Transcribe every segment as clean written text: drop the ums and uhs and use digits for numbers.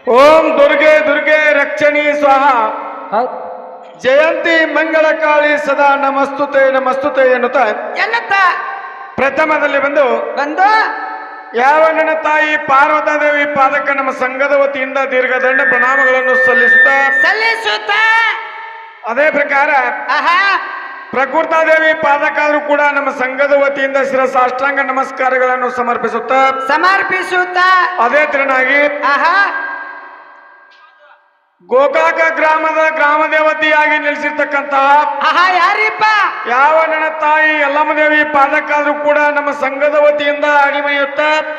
ಓಂ ದುರ್ಗೆ ದುರ್ಗೆ ರಕ್ಷಣಿ ಸ್ವಾಹ. ಜಯಂತಿ ಮಂಗಳ ಕಾಳಿ ಸದಾ ನಮಸ್ತುತೆ ನಮಸ್ತುತೆ ಎನ್ನುತ್ತ ಪ್ರಥಮದಲ್ಲಿ ಬಂದು ಯಾವ ನನ್ನ ತಾಯಿ ಪಾರ್ವತಾದೇವಿ ಪಾದಕ ನಮ್ಮ ಸಂಘದ ವತಿಯಿಂದ ದೀರ್ಘದಂಡ ಪ್ರಣಾಮಗಳನ್ನು ಸಲ್ಲಿಸುತ್ತಾ ಅದೇ ಪ್ರಕಾರ ಪ್ರಕೃತಾದೇವಿ ಪಾದಕಾದ್ರೂ ಕೂಡ ನಮ್ಮ ಸಂಘದ ವತಿಯಿಂದ ಶಿರಸಾಷ್ಟಾಂಗ ನಮಸ್ಕಾರಗಳನ್ನು ಸಮರ್ಪಿಸುತ್ತಾ ಅದೇ ತರನಾಗಿ ಗೋಕಾಕ ಗ್ರಾಮದ ಗ್ರಾಮ ದೇವತೆಯಾಗಿ ನೆಲೆಸಿರ್ತಕ್ಕಂತಹ ಯಾರಿಪ್ಪ ಯಾವ ನನ್ನ ತಾಯಿ ಯಲ್ಲಮ್ಮದೇವಿ ಪಾದಕ್ಕಾದ್ರೂ ಕೂಡ ನಮ್ಮ ಸಂಘದ ವತಿಯಿಂದ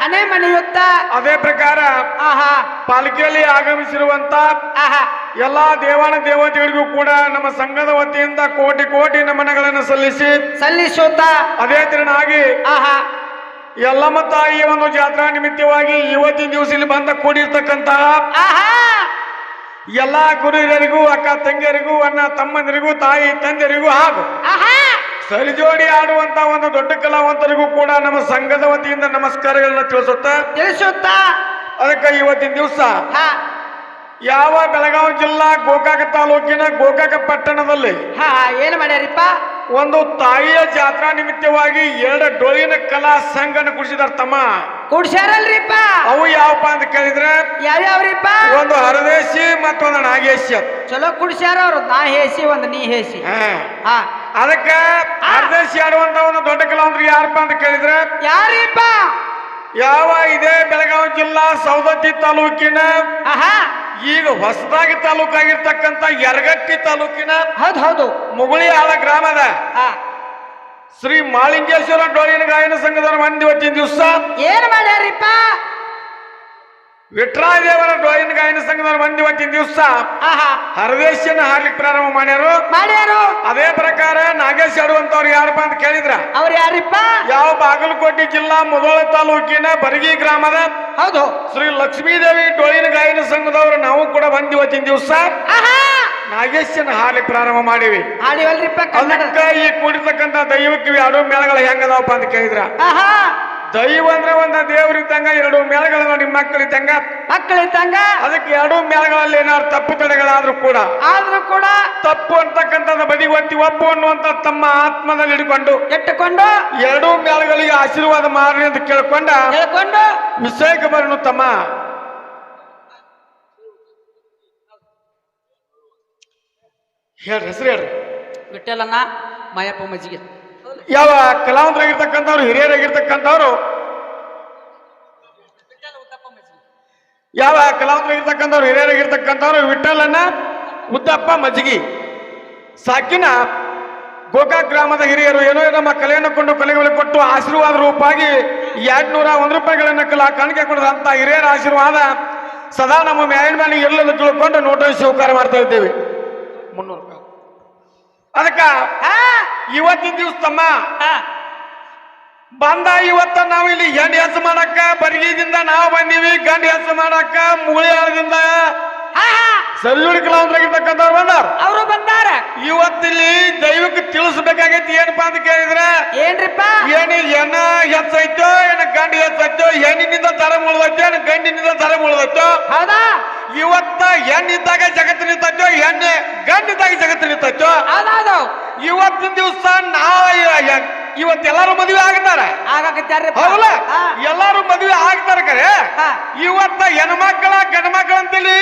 ಅಣೆಮಣಿಯುತ್ತ ಅದೇ ಪ್ರಕಾರ ಪಾಲಿಕೆಯಲ್ಲಿ ಆಗಮಿಸಿರುವಂತ ಎಲ್ಲಾ ದೇವಾನ ದೇವತೆಗಳಿಗೂ ಕೂಡ ನಮ್ಮ ಸಂಘದ ವತಿಯಿಂದ ಕೋಟಿ ಕೋಟಿ ನಮನಗಳನ್ನು ಸಲ್ಲಿಸುತ್ತಾ ಅದೇ ತರನಾಗಿ ಯಲ್ಲಮ್ಮ ತಾಯಿಯ ಒಂದು ಜಾತ್ರಾ ನಿಮಿತ್ತವಾಗಿ ಇವತ್ತಿನ ದಿವಸ ಇಲ್ಲಿ ಬಂದ ಕೂಡಿರ್ತಕ್ಕಂತಹ ಎಲ್ಲಾ ಗುರು ಹಿರಿಯರಿಗೂ ಅಕ್ಕ ತಂಗಿಯರಿಗೂ ಅಣ್ಣ ತಮ್ಮಂದಿರಿಗೂ ತಾಯಿ ತಂದೆಯರಿಗೂ ಹಾಗೂ ಸರಿಜೋಡಿ ಆಡುವಂತ ಒಂದು ದೊಡ್ಡ ಕಲಾವಂತರಿಗೂ ಕೂಡ ನಮ್ಮ ಸಂಘದ ವತಿಯಿಂದ ನಮಸ್ಕಾರಗಳನ್ನ ತಿಳಿಸುತ್ತಾ ಅದಕ್ಕೆ ಇವತ್ತಿನ ದಿವಸ ಯಾವ ಬೆಳಗಾವಿ ಜಿಲ್ಲಾ ಗೋಕಾಕ ತಾಲೂಕಿನ ಗೋಕಾಕ ಪಟ್ಟಣದಲ್ಲಿ ಏನ್ ಮಾಡ್ಯಾರಿಪ್ಪ ಒಂದು ತಾಯಿಯ ಜಾತ್ರಾ ನಿಮಿತ್ತವಾಗಿ 2 ಡೊಳ್ಳಿನ ಕಲಾ ಸಂಘನ ಕುಡಿಸಿದಾರ ತಮ್ಮ ಕುಡ್ಸ್ಯಾರಲ್ರಿಪ್ಪ ಅವು ಯಾವಪ್ಪ ಅಂತ ಕೇಳಿದ್ರೆ ಯಾವ್ಯಾವ್ರಿಪ್ಪ ಒಂದು ಹರದೇಶಿ ಮತ್ತೊಂದು ನಾಗೇಶಿ ಚಲೋ ಕುಡ್ಸ್ಯಾರ ಅವ್ರು ನಾ ಹೇಸಿ ಒಂದು ನೀ ಹೇಸಿ ಅದಕ್ಕೆ ಹರದೇಶಿ ಆಡುವಂತ ಒಂದು ದೊಡ್ಡ ಕಲಾವಂತರು ಯಾರಪ್ಪ ಅಂತ ಕೇಳಿದ್ರೆ ಯಾರಿಪ್ಪ ಯಾವ ಇದೇ ಬೆಳಗಾವಿ ಜಿಲ್ಲಾ ಸೌದತ್ತಿ ತಾಲೂಕಿನ ಈಗ ಹೊಸದಾಗಿ ತಾಲೂಕಾಗಿರ್ತಕ್ಕಂಥ ಯರಗಟ್ಟಿ ತಾಲೂಕಿನ ಹೌದು ಮುಗುಳಿ ಆಳ ಗ್ರಾಮದ ಶ್ರೀ ಮಾಳಿಂಗೇಶ್ವರ ಡೊಳ್ಳಿನ ಗಾಯನ ಸಂಘದವರ ಮಂದಿ ಇವತ್ತಿನ ದಿವಸ ಏನ್ ಮಾಡ್ಯಾರಿಪ್ಪ ವಿಠ್ರಾಯ ದೇವರ ಡೊಳ್ಳಿನ ಗಾಯನ ಸಂಘದವರ ಮಂದಿ ಇವತ್ತಿನ ದಿವಸ ಹರದೇಶಿಯನ್ನ ಹಾಡ್ಲಿಕ್ಕೆ ಪ್ರಾರಂಭ ಮಾಡ್ಯಾರು ಅದೇ ಪ್ರಕಾರ ನಾಗೇಶ್ ಆಡುವಂತವ್ರು ಯಾರಪ್ಪ ಅಂತ ಕೇಳಿದ್ರ ಅವ್ರು ಯಾರಿಪ್ಪ ಯಾವ ಬಾಗಲಕೋಟೆ ಜಿಲ್ಲಾ ಮುಧೋಳ ತಾಲೂಕಿನ ಬರಗಿ ಗ್ರಾಮದ ಹೌದು ಶ್ರೀ ಲಕ್ಷ್ಮೀದೇವಿ ಡೊಳ್ಳಿನ ಗಾಯನ ಸಂಘದವರು ನಾವು ಕೂಡ ಬಂದು ಇವತ್ತಿನ ದಿವಸ ನಾಗೇಶನ ಹಾಡ್ಲಿಕ್ಕೆ ಪ್ರಾರಂಭ ಮಾಡಿವಿ ಅದಕ್ಕ ಈ ಕೂಡಿರ್ತಕ್ಕಂಥ ದೈವಕ್ಕೆ 2 ಮೇಳಗಳು ಹೆಂಗದಾವಪ್ಪ ಅಂತ ಕೇಳಿದ್ರ ದೈವ ಅಂದ್ರೆ ಒಂದು ದೇವ್ರಿದ್ದಂಗ 2 ಮೇಳಗಳನ್ನ ನಿಮ್ಮ ಮಕ್ಕಳಿದ್ದಂಗ ಅದಕ್ಕೆ 2 ಮೇಳಗಳಲ್ಲಿ ಏನಾದ್ರು ತಪ್ಪು ತಡೆಗಳಾದ್ರೂ ಕೂಡ ತಪ್ಪು ಅಂತಕ್ಕಂಥದ್ದು ಬದಿ ಒಪ್ಪು ಅನ್ನುವಂತ ತಮ್ಮ ಆತ್ಮದಲ್ಲಿ ಇಟ್ಟುಕೊಂಡು 2 ಮೇಳಗಳಿಗೆ ಆಶೀರ್ವಾದ ಮಾಡ್ರಿ ಅಂತ ಕೇಳ್ಕೊಂಡ ವಿಷಯಕ್ಕೆ ಬರೋಣ ತಮ್ಮ ಹೇಳ್ರಿ ಹೆಸರು ಹೇಳ್ರಿ ವಿಠಲಣ್ಣ ಮಾಯಪ್ಪ ಮಜ್ಜಿಗೆ ಯಾವ ಕಲಾವಂತರಾಗಿರ್ತಕ್ಕಂಥವ್ರು ಹಿರಿಯರಾಗಿರ್ತಕ್ಕಂಥವ್ರು ಯಾವ ಕಲಾವಂತರಾಗಿರ್ತಕ್ಕಂಥವ್ರು ಹಿರಿಯರಾಗಿರ್ತಕ್ಕಂಥವ್ರು ವಿಠಲಣ್ಣ ಉದ್ದಪ್ಪ ಮಜ್ಜಿಗಿ ಸಾಕಿನ ಗೋಕಾಕ್ ಗ್ರಾಮದ ಹಿರಿಯರು ಏನೋ ನಮ್ಮ ಕಲೆಯನ್ನು ಕೊಂಡು ಕಲೆಗಳಿಗೆ ಕೊಟ್ಟು ಆಶೀರ್ವಾದ ರೂಪಾಗಿ 201 ರೂಪಾಯಿಗಳನ್ನ ಕಾಣಿಕೆ ಕೊಡದಂತ ಹಿರಿಯರ ಆಶೀರ್ವಾದ ಸದಾ ನಮ್ಮ ಮ್ಯಾಲಿನ ಮೇಲೆ ಎಲ್ಲೆಲ್ಲ ತಿಳ್ಕೊಂಡು ನೋಟಲ್ಲಿ ಸ್ವೀಕಾರ ಮಾಡ್ತಾ ಇದ್ದೇವೆ 300 ರೂಪಾಯಿ ಅದಕ್ಕ ಇವತ್ತಿನ ದಿವಸ ತಮ್ಮ ಬಂದ ಇವತ್ತ ನಾವು ಇಲ್ಲಿ ಹೆಣ್ಣು ಹೆಸರು ಮಾಡಕ್ಕ ಬರಗಿದಿಂದ ನಾವು ಬಂದೀವಿ ಗಂಡು ಹೆಸರು ಮಾಡಕ್ಕ ಮುಗುಳಿಯಾಳದಿಂದ ಸರಿಜೋಡಿ ಕಲಾವಂತರಾಗಿರ್ತಕ್ಕಂಥವ್ರು ಅವರು ಬಂದಾರ ಇವತ್ತಿಲ್ಲಿ ದೈವಕ್ಕೆ ತಿಳಿಸ್ಬೇಕಾಗೈತಿ ಏನಪ್ಪಾ ಅಂತ ಕೇಳಿದ್ರೆ ಏನ್ರಿಪ್ಪ ಹೆಣ್ಣ ಹೆಚ್ಚೈತೋ ಗಂಡು ಹೆಚ್ಚೈತೋ ಹೆಣ್ಣಿನಿಂದ ತರ ಮುಳ್ದೈತೋ ಗಂಡಿನಿಂದ ತರ ಮುಳ್ದೈತೋ ಹೌದಾ ಇವತ್ತ ಹೆಣ್ಣಿದ್ದಾಗ ಜಗತ್ತು ನಿಂತೈತೋ ಹೆಣ್ಣು ಗಂಡಿದ್ದಾಗ ಜಗತ್ತು ನಿಂತೈತೋ ಇವತ್ತಿನ ದಿವಸ ಇವತ್ತೆಲ್ಲಾರು ಮದುವೆ ಆಗ್ತಾರ ಹೌದಲ್ಲ ಎಲ್ಲಾರು ಮದುವೆ ಆಗ್ತಾರ ಕರೆ ಇವತ್ತ ಹೆಣ್ಮಕ್ಳ ಗಂಡ್ಮಕ್ಳ ಅಂತೇಳಿ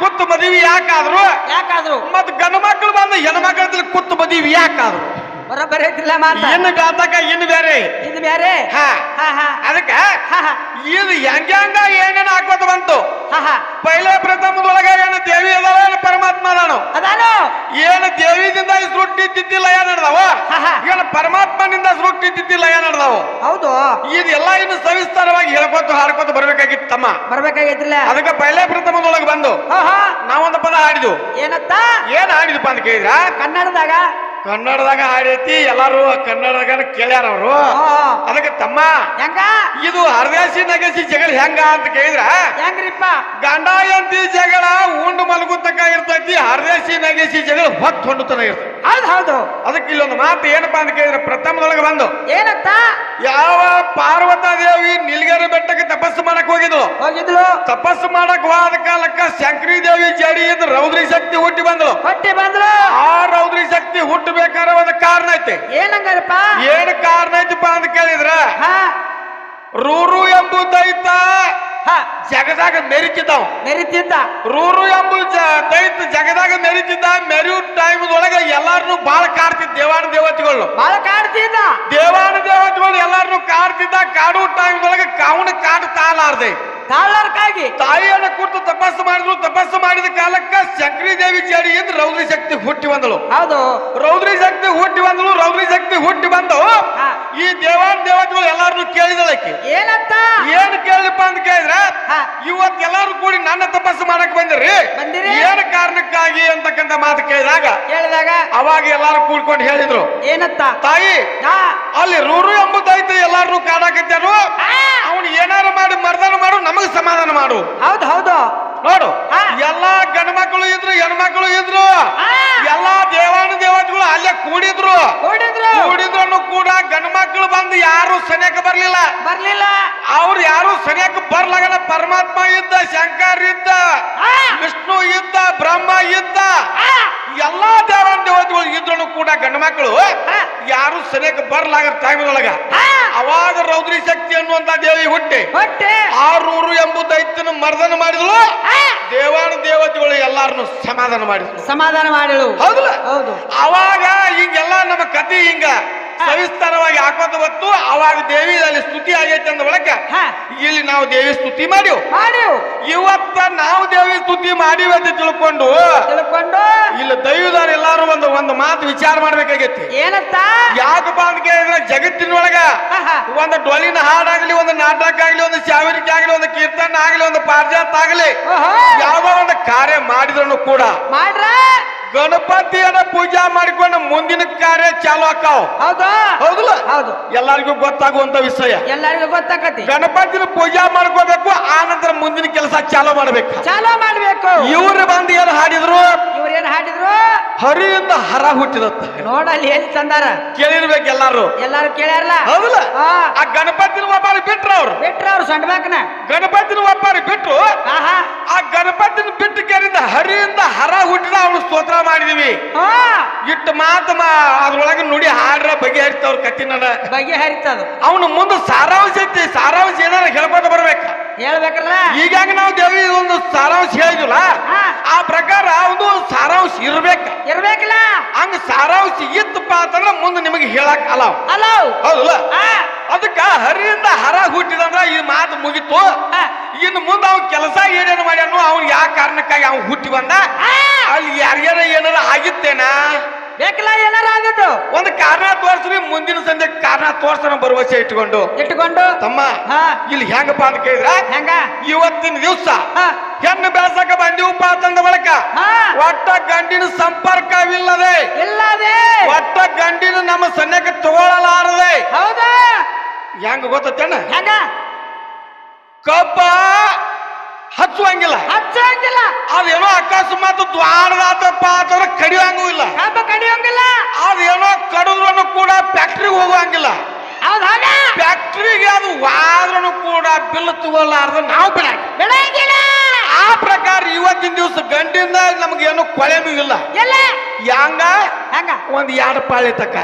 ಕುತ್ತು ಮದುವೆ ಯಾಕಾದ್ರು ಮತ್ ಗಂಡು ಮಕ್ಳು ಬಂದ ಹೆಣ್ಮಕ್ಳ ಅಂತೇಳಿ ಕುತ್ತು ಮದುವೆ ಯಾಕಾದ್ರು ಬರೋಬ್ಬರಿ ಐತಿಲ್ಲ ಮಾತ ಇನ್ನು ಗಾತಕ ಇನ್ನು ಬೇರೆ ಅದಕ್ಕೆ ಇದು ಹೆಂಗ ಏನೇನು ಹಾಕೋತ ಬಂತು ಪೈಲೆ ಪ್ರಥಮದೊಳಗ ಏನು ದೇವಿ ಅದಾವ ಏನು ಪರಮಾತ್ಮ ಅದಾನು ಏನು ದೇವಿದಿಂದ ಸೃಷ್ಟಿ ತಿಥಿ ಲಯ ನಡೆದವ ಏನು ಪರಮಾತ್ಮನಿಂದ ಸೃಷ್ಟಿ ತಿಥಿ ಲಯ ನಡೆದವು ಹೌದು ಇದೆಲ್ಲ ಇನ್ನು ಸವಿಸ್ತಾರವಾಗಿ ಹೇಳ್ಕೊತ ಹಾಡ್ಕೊತ ಬರ್ಬೇಕಾಗಿತ್ತು ತಮ್ಮ ಬರ್ಬೇಕಾಗಿತ್ತಿಲ್ಲ ಅದಕ್ಕೆ ಪೈಲೆ ಪ್ರಥಮದೊಳಗೆ ಬಂದು ನಾವೊಂದು ಪದ ಹಾಡಿದ್ವು ಏನ್ ಹಾಡಿದ್ಪ ಅಂತ ಕೇಳಿದ್ರ ಕನ್ನಡದಾಗ ಹಾಡೈತಿ ಎಲ್ಲಾರು ಕನ್ನಡದಾಗ ಕೇಳ್ಯಾರ ಅವರು ಅದಕ್ಕೆ ತಮ್ಮ ಇದು ಹರದೇಶಿ ನಗೇಶಿ ಜಗಳ ಹೆಂಗ ಅಂತ ಕೇಳಿದ್ರ ಹೆಂಗ್ರಿಪ್ಪ ಗಂಡ ಎಂತಿ ಜಗಳ ಉಂಡು ಮಲಗುತ್ತಕ ಇರ್ತೈತಿ ಹರದೇಶಿ ನಗೇಶಿ ಜಗಳ ಹೊತ್ತು ಹೊಂಡುತನ ಇರ್ತೈತಿ ಹೌದು ಅದಕ್ಕೆ ಇಲ್ಲೊಂದು ಮಾತು ಏನಪ್ಪಾ ಅಂತ ಕೇಳಿದ್ರೆ ಪ್ರಥಮದೊಳಗೆ ಬಂದು ಏನಂತ ಯಾವ ಪಾರ್ವತಾದೇವಿ ನೀಲಗಿರಿ ಬೆಟ್ಟಕ್ಕೆ ತಪಸ್ಸು ಮಾಡಕ್ ಹೋಗಿದ್ಳು. ತಪಸ್ಸು ಮಾಡಕ್ ಹೋದ ಕಾಲಕ್ಕ ಶಂಕರಿ ದೇವಿ ಜಡಿ ಇದ್ದು ರೌದ್ರಿ ಶಕ್ತಿ ಹುಟ್ಟಿ ಬಂದಳು. ಆ ರೌದ್ರಿ ಶಕ್ತಿ ಹುಟ್ಟಬೇಕಾದ್ರೆ ಒಂದು ಕಾರಣ ಐತಿ. ಏನಂಗಾರಪ್ಪ? ಏನ್ ಕಾರಣ ಐತಿಪ್ಪ ಅಂತ ಕೇಳಿದ್ರ, ರೂರು ಎಂಬುದೈತ ಜಗದಾಗ ಮೆರಿತಿದ್ದ. ರೂರು ಎಂಬ ದೈತ ಜಗದಾಗ ಮೆರಿತಿದ್ದ. ಮೆರಿಯೋ ಟೈಮ್ದೊಳಗ ಎಲ್ಲಾರನು ಬಾಳ ಕಾಡ್ತಿದ್ದ. ದೇವಾನ ದೇವತೆಗಳು ದೇವಾನ ದೇವತೆಗಳು ಎಲ್ಲಾರನು ಕಾಡ್ತಿದ್ದ. ಕಾಡೋ ಟೈಮ್ದೊಳಗ ಕಾವನ ಕಾಡು ತಾಲಾರ್ದೆ ತಾಯಿಯನ್ನ ಕುರಿತು ತಪಸ್ಸು ಮಾಡಿದ್ರು. ತಪಸ್ಸು ಮಾಡಿದ ಕಾಲಕ್ಕ ಶಂಕರಿ ದೇವಿ ಜಡಿಯಿಂದ ರೌದ್ರಿ ಶಕ್ತಿ ಹುಟ್ಟಿ ಬಂದಳು. ರೌದ್ರಿ ಶಕ್ತಿ ಹುಟ್ಟಿ ಬಂದಳು. ರೌದ್ರಿ ಶಕ್ತಿ ಹುಟ್ಟಿ ಬಂದು ಈ ದೇವಾನ ದೇವತೆಗಳು ಎಲ್ಲಾರನು ಕೇಳಿದಳಕ್ಕೆ ಏನ್ ಕೇಳಿಪ್ಪ ಅಂತ ಕೇಳಿದ್ರ, ಇವತ್ ಎಲ್ಲಾರು ಕೂಡಿ ನನ್ನ ತಪಸ್ಸು ಮಾಡಕ್ ಬಂದಿರಿ, ಏನ್ ಕಾರಣಕ್ಕಾಗಿ ಅಂತಕ್ಕಂತ ಮಾತು ಕೇಳಿದಾಗ ಅವಾಗ ಎಲ್ಲಾರು ಕೂಡ್ಕೊಂಡು ಹೇಳಿದ್ರು, ಏನತ್ತ ತಾಯಿ ಅಲ್ಲಿ ರೂರು ಎಂಬುದೈತೆ ಎಲ್ಲಾರು ಕಾಡಾಕತ್ಯಾರು, ಅವನು ಏನಾರು ಮಾಡಿ ಮರ್ದಾನ ಮಾಡು, ನಮಗ್ ಸಮಾಧಾನ ಮಾಡು. ಹೌದು ನೋಡು, ಎಲ್ಲಾ ಗಂಡ ಮಕ್ಕಳು ಇದ್ರು ಹೆಣ್ಮಕ್ಳು ಇದ್ರು, ಎಲ್ಲಾ ದೇವಾನ ದೇವತೆಗಳು ಅಲ್ಲೇ ಕೂಡಿದ್ರು ಕೂಡ ಗಂಡ ಮಕ್ಕಳು ಬಂದು ಯಾರು ಸನಿಯಕ್ಕೆ ಬರ್ಲಿಲ್ಲ. ಅವ್ರು ಯಾರು ಸನಿಯಕ್ಕೆ ಬರ್ಲಾಗಲ್ಲ. ಪರಮಾತ್ಮ ಇದ್ದ, ಶಂಕರ್ ಇದ್ದ, ವಿಷ್ಣು ಇದ್ದ, ಬ್ರಹ್ಮ ಇದ್ದ, ಎಲ್ಲಾ ದೇವಾನ ದೇವತೆಗಳು ಇದ್ರು ಕೂಡ ಗಂಡ ಮಕ್ಕಳು ಯಾರು ಸನಿಯಕ್ಕೆ ಬರ್ಲಾಗ ಟೈಮ್ದೊಳಗ ಅವಾಗ ರೌದ್ರಿ ಶಕ್ತಿ ಅನ್ನುವಂತ ದೇವಿ ಹುಟ್ಟಿ ಆ ರೂರು ಎಂಬುದೈತನ ಮರ್ದನ ಮಾಡಿದಳು. ದೇವಾನ ದೇವತೆಗಳು ಎಲ್ಲಾರನ್ನು ಸಮಾಧಾನ ಮಾಡಿದಳು. ಹೌದು. ಅವಾಗ ಹಿಂಗೆಲ್ಲ ನಮ್ಮ ಕಥೆ ಹಿಂಗ ಸವಿಸ್ತಾರವಾಗಿ ಹಾಕೋದು ಗೊತ್ತು. ಅವಾಗ ದೇವಿ ಅಲ್ಲಿ ಸ್ತುತಿ ಆಗೈತೆ ಅಂದ ಒಳಗ ಇಲ್ಲಿ ನಾವು ದೇವಿ ಸ್ತುತಿ ಮಾಡಿವ್. ಇವತ್ತ ನಾವು ದೇವಿ ಸ್ತುತಿ ಮಾಡಿವಿ ಅಂತ ತಿಳ್ಕೊಂಡು ಇಲ್ಲಿ ದೈವದಾರ ಎಲ್ಲಾರು ಒಂದು ಮಾತು ವಿಚಾರ ಮಾಡ್ಬೇಕಾಗೈತಿ. ಏನಂತ? ಯಾಕಪ್ಪ ಅಂತ ಕೇಳಿದ್ರೆ ಜಗತ್ತಿನೊಳಗ ಒಂದು ಡೊಳ್ಳಿನ ಹಾಡಾಗ್ಲಿ, ಒಂದು ನಾಟಕ ಆಗ್ಲಿ, ಒಂದು ಶಾವರಿಕೆ ಆಗ್ಲಿ, ಒಂದು ಕೀರ್ತನ ಆಗ್ಲಿ, ಒಂದು ಪಾರಿಜಾತ ಆಗ್ಲಿ, ಯಾವ ಒಂದು ಕಾರ್ಯ ಮಾಡಿದ್ರು ಕೂಡ ಗಣಪತಿಯನ್ನ ಪೂಜಾ ಮಾಡಿಕೊಂಡು ಮುಂದಿನ ಕಾರ್ಯ ಚಾಲು ಆಕಾವ್. ಹೌದಲ್ಲ? ಎಲ್ಲರಿಗೂ ಗೊತ್ತಾಗುವಂತ ವಿಷಯ. ಎಲ್ಲರಿಗೂ ಗೊತ್ತಾಗತಿ. ಗಣಪತಿನ ಪೂಜಾ ಮಾಡ್ಕೋಬೇಕು, ಆ ನಂತರ ಮುಂದಿನ ಕೆಲಸ ಚಾಲು ಮಾಡ್ಬೇಕು. ಇವ್ರು ಬಂದು ಏನ್ ಹಾಡಿದ್ರು? ಹರಿಯಿಂದ ಹರ ಹುಟ್ಟಿದತ್ತ. ನೋಡಲ್ಲಿ ಏನ್ ತಂದಾರ ಕೇಳಿರ್ಬೇಕು ಎಲ್ಲಾರು ಕೇಳ್ಯಾರಲ್ಲ. ಹೌದಲ್ಲ? ಆ ಗಣಪತಿನ ಒಬ್ಬರು ಬಿಟ್ರು ಅವ್ರು ಸೊಂಡ್ಬೇಕನ ಗಣಪತಿನ ಒಬ್ಬರು ಬಿಟ್ರು. ಆ ಗಣಪತಿನ ಬಿಟ್ಟು ಕೇಳಿದ ಹರಿಯಿಂದ ಹರ ಹುಟ್ಟಿದ ಅವನು ಸ್ತೋತ್ರ ಮಾಡಿದೀವಿ. ಇಟ್ಟು ಮಾತು ಅದ್ರೊಳಗೆ ನುಡಿ ಹಾಡ್ರ ಬಗೆಹರಿತವ್ರ ಕತ್ತಿನ ಬಗೆಹರಿತದ. ಅವನು ಮುಂದೆ ಸಾರಾಂಶ ಐತಿ. ಸಾರಾಂಶ ಏನಾರ ಹೇಳ್ಕೊತ ಬರ್ಬೇಕ. ಹೇಳ್ಬೇಕಲ್ಲ. ಈಗಾಗ ನಾವು ದೇವಿ ಒಂದು ಸಾರಾಂಶ ಹೇಳಿದ್ವಲ್ಲ, ಆ ಪ್ರಕಾರ ಒಂದು ಸಾರಾಂಶ ಇರ್ಬೇಕಲ್ಲ. ಹಂಗ ಸಾರಾಂಶ ಇತ್ತಪ್ಪ ಅಂತಂದ್ರ ಮುಂದೆ ನಿಮಗೆ ಹೇಳಕ್ ಹೌದಲ್ಲ? ಅದಕ್ಕ ಹರಿಯಿಂದ ಹರ ಹುಟ್ಟಿದಂದ್ರ ಈ ಮಾತು ಮುಗಿತು. ಇನ್ನು ಮುಂದೆ ಅವ್ನ ಕೆಲಸ ಏನೇನು ಮಾಡ್ಯಾನು, ಅವ್ನು ಯಾವ ಕಾರಣಕ್ಕಾಗಿ ಅವ್ನು ಹುಟ್ಟಿ ಬಂದ, ಅಲ್ಲಿ ಯಾರ್ಯಾರ ಏನಾರ ಆಗಿತ್ತೇನಾ ಬೇಕಲ್ಲ, ಏನಾರ ಆಗಿತ್ತು ಒಂದು ಕಾರಣ ತೋರ್ಸ್ರಿ. ಮುಂದಿನ ಸಂಜೆ ಕಾರಣ ತೋರ್ಸನ ಭರವಸೆ ಇಟ್ಕೊಂಡು ತಮ್ಮ ಇಲ್ಲಿ ಹೆಂಗಪ್ಪ ಅಂತ ಕೇಳಿದ್ರ, ಇವತ್ತಿನ ದಿವಸ ಹೆಣ್ಣು ಬೆಳಸಕ ಬಂದಿವಪ್ಪ ಅಂತಂದ ಬಳಕ ಒಟ್ಟ ಗಂಡಿನ ಸಂಪರ್ಕವಿಲ್ಲದೆ ಒಟ್ಟ ಗಂಡಿನ ನಮ್ಮ ಸನ್ಯಕ್ಕೆ ತಗೊಳ್ಳಲಾರದೆ ಹೆಂಗ ಗೊತ್ತೇನ? ಕಬ್ಬ ಹಚ್ಚುವಂಗಿಲ್ಲ. ಅದೇನೋ ಅಕಸ್ಮಾತ್ ದ್ವಾರದಾತಪ್ಪ ಅಂತಂದ್ರೆ ಕಡಿಯೋಂಗೂ ಇಲ್ಲ. ಅದೇನೋ ಕಡಿದ್ರು ಕೂಡ ಫ್ಯಾಕ್ಟ್ರಿಗೆ ಹೋಗುವಂಗಿಲ್ಲ. ಫ್ಯಾಕ್ಟ್ರಿಗೆ ಅದು ವಾದ್ರೂ ಕೂಡ ಬಿಲ್ ತಗೊಳ್ಳಾರ್ದ ನಾವು ಬೆಳಗಿಲ್ಲ. ಆ ಪ್ರಕಾರ ಇವತ್ತಿನ ದಿವಸ ಗಂಡಿಂದ ನಮ್ಗೇನು ಕೊಳೆನೂ ಇಲ್ಲ. ಹೆಂಗ ಒಂದ್ 2 ಪಾಳಿ ತಕ್ಕ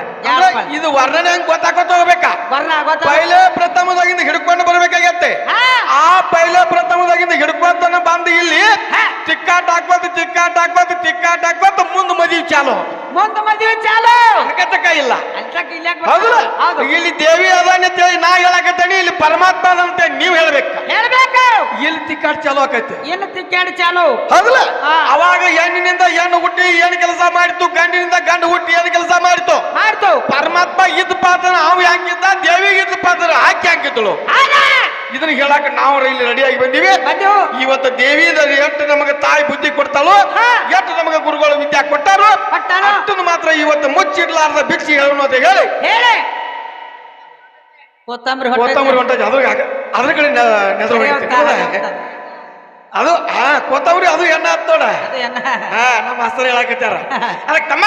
ಇದು ವರ್ಣನೆ ಹೆಂಗ್ ಗೊತ್ತಾಕೋತ ಹೋಗ್ಬೇಕಾ? ಪೈಲೆ ಪ್ರಥಮದಾಗಿಂದ ಹಿಡ್ಕೊಂಡು ಬರ್ಬೇಕಾಗತ್ತೆ. ಆ ಪೈಲೆ ಪ್ರಥಮದಾಗಿಂದ ಹಿಡ್ಕೊಂತನ ಬಂದು ಇಲ್ಲಿ ತಿಕ್ಕಾಟ ಹಾಕೋತ ಮುಂದ್ ಮದುವೆ ಚಾಲು. ಅನ್ಕತಕ್ಕ ಇಲ್ಲ. ಇಲ್ಲಿ ದೇವಿ ಅದಂತೇಳಿ ನಾ ಹೇಳಕತ್ತೇನಿ, ಇಲ್ಲಿ ಪರಮಾತ್ಮ ಅದಂತೆ ನೀವ್ ಹೇಳ್ಬೇಕು. ಇಲ್ಲಿ ತಿಕ್ಕಾಟ ಚಾಲು ಆಕೈತಿ. ಹೌದಲ್ಲ? ಅವಾಗ ಹೆಣ್ಣಿನಿಂದ ಹೆಣ್ಣು ಹುಟ್ಟಿ ಏನ್ ಕೆಲಸ ಮಾಡಿತ್ತು, ಗಂಡಿನಿಂದ ಗಂಡು ಹುಟ್ಟಿ ಏನ್ ಕೆಲಸ ಮಾಡಿತ್ತು. ಪರಮಾತ್ಮ ಇದ್ದ ಪಾತ್ರ ಅವ್ ಹೆಂಗಿದ್ದ, ದೇವಿಗೆ ಇದ್ದ ಪಾತ್ರ ಆಕೆ ಹೆಂಗಿದ್ದಳು. ಇದನ್ನ ಹೇಳಕ್ ನಾವು ಇಲ್ಲಿ ರೆಡಿಯಾಗಿ ಬಂದಿವಿ. ಇವತ್ತು ದೇವಿ ಎಷ್ಟು ನಮಗೆ ತಾಯಿ ಬುದ್ಧಿ ಕೊಡ್ತಾಳು, ಎಷ್ಟು ನಮಗೆ ಗುರುಗಳು ವಿದ್ಯಾ ಕೊಟ್ಟಾರು, ಅಷ್ಟನ್ನು ಮಾತ್ರ ಇವತ್ತು ಮುಚ್ಚಿಡ್ಲಾರ್ದ ಭಿಕ್ಷಿ ಹೇಳೋಣ ಅಂತ ಹೇಳಿ ಕೊತ್ತಂಬರಿ ಹೊಂಟಾಜ್ ಅದ್ರ ಕಡೆ ನೆದ್ರು ಅದು ಕೊತ್ತಂಬರಿ ಅದು ಎಣ್ಣ ಹತ್ತೋಡ ನಮ್ಮ ಹಸ್ತರ ಹೇಳಕತ್ತಾರ. ಅದಕ್ಕೆ ತಮ್ಮ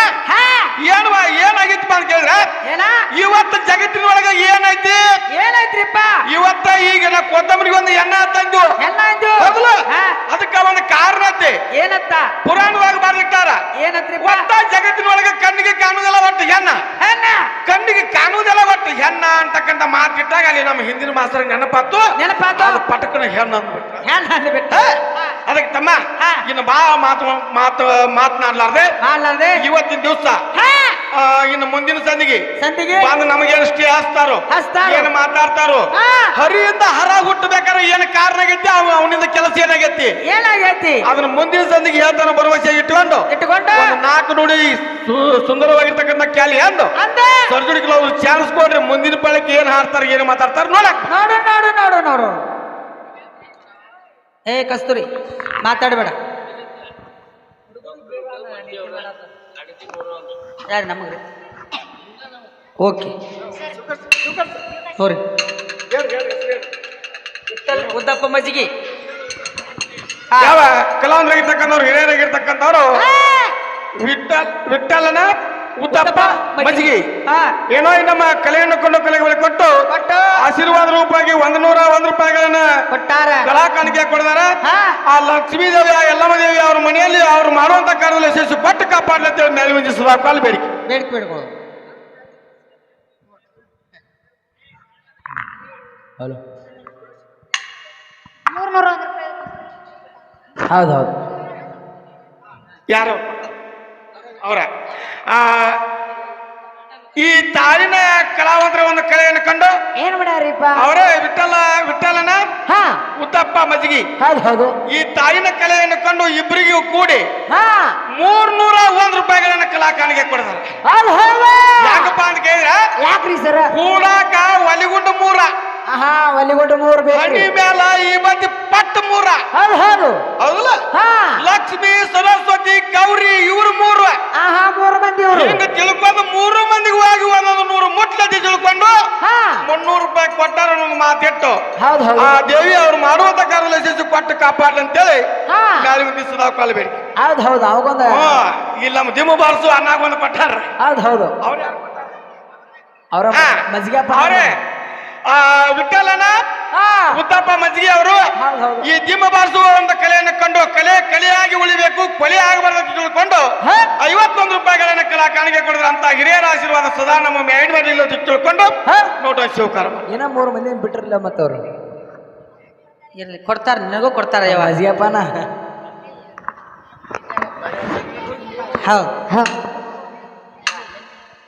ಏನಾಗಿತ್ತಪ್ಪ ಅಂತ ಕೇಳಿದ್ರೆ ಏನ ಇವತ್ತು ಜಗತ್ತಿನೊಳಗ ಏನೈತಿ ಏನಾಯ್ತ್ರಿಪ್ಪ ಇವತ್ತ ಈಗಿನ ಕೊತ್ತಂಬರಿಗೆ ಒಂದು ಎಣ್ಣ ತಂದು ಏನಾಯ್ತು ಹೌದಲ್ಲ? ಅದಕ್ಕ ಒಂದು ಕಾರಣ ಐತಿ ಏನತ್ತ ಪುರಾಣದಾಗ ಬರ್ಲಿಟ್ಟಾರ ಏನತ್ರಿಪ್ಪ ಒಟ್ಟ ಜಗತ್ತಿನೊಳಗ ಕಣ್ಣಿಗೆ ಕಾಣುವುದೆಲ್ಲ ಒಟ್ಟು ಹೆಣ್ಣ ಹೆಣ್ಣ ಕಣ್ಣಿಗೆ ಕಾಣುವುದೆಲ್ಲ ಒಟ್ಟು ಹೆಣ್ಣ ಅಂತಕ್ಕಂಥ ಮಾತಿಟ್ಟಾಗ ಅಲ್ಲಿ ನಮ್ಮ ಹಿಂದಿನ ಮಾಸ್ತರ್ ನೆನಪಾತು ನೆನಪಾತು ಅದು ಪಟಕನ ಹೆಣ್ಣು ಅಂದ್ಬಿಟ್ಟ ಹೆಣ್ಣ ಅಂದ್ಬಿಟ್ಟ ಅದಕ್ಕೆ ತಮ್ಮ ಇನ್ನು ಬಾ ಮಾತನಾಡ್ಲಾರ್ದೆ ಮಾಡ್ಲಾರ್ದೆ ಇವತ್ತಿನ ದಿವಸ ಇನ್ನು ಮುಂದಿನ ಸಂದಿಗೆ ಸಂದಿಗೆ ಬಂದು ನಮಗೆ ಎಷ್ಟೇ ಹಸ್ತಾರೋ ಹಚ್ತಾರೋ. ಏನು ಮಾತಾಡ್ತಾರೋ ಹರಿಯಿಂದ ಹರ ಹುಟ್ಟಬೇಕಾದ್ರೆ ಏನು ಕಾರಣ ಆಗೈತಿ ಅವನಿಂದ ಕೆಲಸ ಏನಾಗೈತಿ ಏನಾಗೈತಿ ಅದನ್ನ ಮುಂದಿನ ಸಂದಿಗೆ ಹೇಳ್ತಾನೆ ಭರವಸೆ ಇಟ್ಕೊಂಡು ಇಟ್ಕೊಂಡು ಒಂದು 4 ನುಡಿ ಸುಂದರವಾಗಿರ್ತಕ್ಕಂಥ ಕ್ಯಾಲಿ ಅಂದು ಅಂದೆ ಸರ್ಜುಡಿಗಳು ಅವ್ರು ಚಾನ್ಸ್ ಕೊಡ್ರಿ ಮುಂದಿನ ಪಳಕ್ಕೆ ಏನ್ ಹಾಡ್ತಾರ ಏನು ಮಾತಾಡ್ತಾರ ನೋಡಕ್ ನೋಡು ನೋಡು ನೋಡು ನೋಡು ಏ ಕಸ್ತೂರಿ ಮಾತಾಡಬೇಡ ಯಾರು ನಮಗ್ರಿ ಓಕೆ ನೋಡ್ರಿ ಉದ್ದಪ್ಪ ಮಜ್ಜಿಗೆ ಯಾವ ಕಲಾವಂತರಾಗಿರ್ತಕ್ಕಂಥವ್ರು ಹಿರಿಯರಾಗಿರ್ತಕ್ಕಂಥವ್ರು ವಿಠಲನ ಉದ್ದಪ್ಪ ಮಜ್ಜಿಗೆ ಏನೋ ನಮ್ಮ ಕಲೆಯನ್ನು ಕೊಂಡು ಕಲೆಗಳಿಗೆ ಕೊಟ್ಟು ಆಶೀರ್ವಾದ ರೂಪಾಗಿ 101 ರೂಪಾಯಿಗಳನ್ನ ಕೊಟ್ಟಾರ ಕಲಾ ಕಾಣಿಕೆ ಕೊಡಿದಾರ ಆ ಲಕ್ಷ್ಮೀ ದೇವಿ ಯಲ್ಲಮ್ಮ ದೇವಿ ಅವ್ರ ಮನೆಯಲ್ಲಿ ಅವ್ರು ಮಾಡುವಂತ ಕಾರ್ಯದಲ್ಲಿ ಯಶಸ್ಸು ಪಟ್ಟು ಕಾಪಾಡಲಿ ಅಂತೇಳಿ ಮೇಲೆ ವಂದಿಸುವ ಕಾಲ ಬೇಡಿಕೆ ಬೇಡ್ಕೊಳ್ಳೋದು ಹಲೋ ಹೌದೌದು ಯಾರು ಅವರ ಈ ತಾಳಿನ ಕಲಾವಂತರ ಒಂದು ಕಲೆಯನ್ನು ಕಂಡು ಏನ್ ಮಾಡ್ಯಾರಿಪ್ಪ ಅವರೇ ವಿಠಲನ ಉದ್ದಪ್ಪ ಮಜ್ಜಿಗೆ ಹೌದು ಈ ತಾಯಿನ ಕಲೆಯನ್ನು ಕಂಡು ಇಬ್ಬರಿಗೂ ಕೂಡಿ ಹಾ 301 ರೂಪಾಯಿಗಳನ್ನ ಕಲಾ ಕಾಣಿಕೆ ಕೊಡ್ತಾರೆ ಯಾಕಪ್ಪ ಅಂತ ಕೇಳಿದ್ರೆ ಯಾಕ್ರಿ ಸರ ಕೂಡಾಕ ಒಲಿಗುಂಡು 3 ಒಲಿಗೊಂಡು 3 ಹಣಿ ಬೇಕು ಮೇಲ ಈ ಮಂದಿ ಪಟ್ಟು 3 ಹೌದು ಹೌದಲ್ಲ ಹಾ ಲಕ್ಷ್ಮಿ ಸರಸ್ವತಿ ಗೌರಿ ಇವ್ರು 3 3 ಮಂದಿ ಇವರು ಹಿಂಗ ತಿಳ್ಕೊಂಡು 3 ಮಂದಿಗೂ ಆಗಿ ಒಂದೊಂದು 100 ಮುಟ್ಲತಿ ತಿಳ್ಕೊಂಡು ಹಾ 300 ರೂಪಾಯಿ ಕೊಟ್ಟಾರ ಒಂದು ಮಾತಿಟ್ಟು ಹೌದು ಆ ದೇವಿ ಅವ್ರು ಮಾಡುವಂತ ಕಾರ್ಯ ಯಶಸ್ಸು ಕೊಟ್ಟು ಕಾಪಾಡ್ಲಿ ಅಂತೇಳಿ ಗಾಳಿ ದಿವಸದ ಕಾಲ ಬೇಡಿ ಹೌದು ಅವಾಗೊಂದ ಇಲ್ಲ ನಮ್ಮ ದಿಮ್ಮ ಬಾರ್ಸು ಅನ್ನಾಗ ಒಂದು ಕೊಟ್ಟಾರ ಹೌದು ಅವ್ರು ಯಾರು ಅವರ ಮಜ್ಜಿಗೆ ಅವರೇ ವಿಠಲನ ಉದ್ದಪ್ಪ ಮಜ್ಜಿಗೆ ಅವರು ಈ ದಿಮ್ಮ ಬಾರಿಸುವ ಒಂದು ಕಲೆಯನ್ನು ಕಂಡು ಕಲೆಯಾಗಿ ಉಳಿಬೇಕು ಕೊಲೆ ಆಗಬಾರ್ದು ಅಂತ ತಿಳ್ಕೊಂಡು 51 ರೂಪಾಯಿಗಳನ್ನ ಕಲಾ ಕಾಣಿಕೆ ಕೊಡಿದ್ರೆ ಅಂತ ಹಿರಿಯರ ಆಶೀರ್ವಾದ ಸದಾ ನಮ್ಮ ಮೇಡ್ ಮಾಡಿಲ್ಲ ಅಂತ ತಿಳ್ಕೊಂಡು ನೋಟ ಶಿವಕಾರ ಏನೋ 3 ಮಂದಿ ಬಿಟ್ಟಿರಲಿಲ್ಲ ಮತ್ತವ್ರು ಇರ್ಲಿ ಕೊಡ್ತಾರ ನಿನಗೂ ಕೊಡ್ತಾರ ಯಾವ ಅಜಿಯಪ್ಪನ ಹೌದು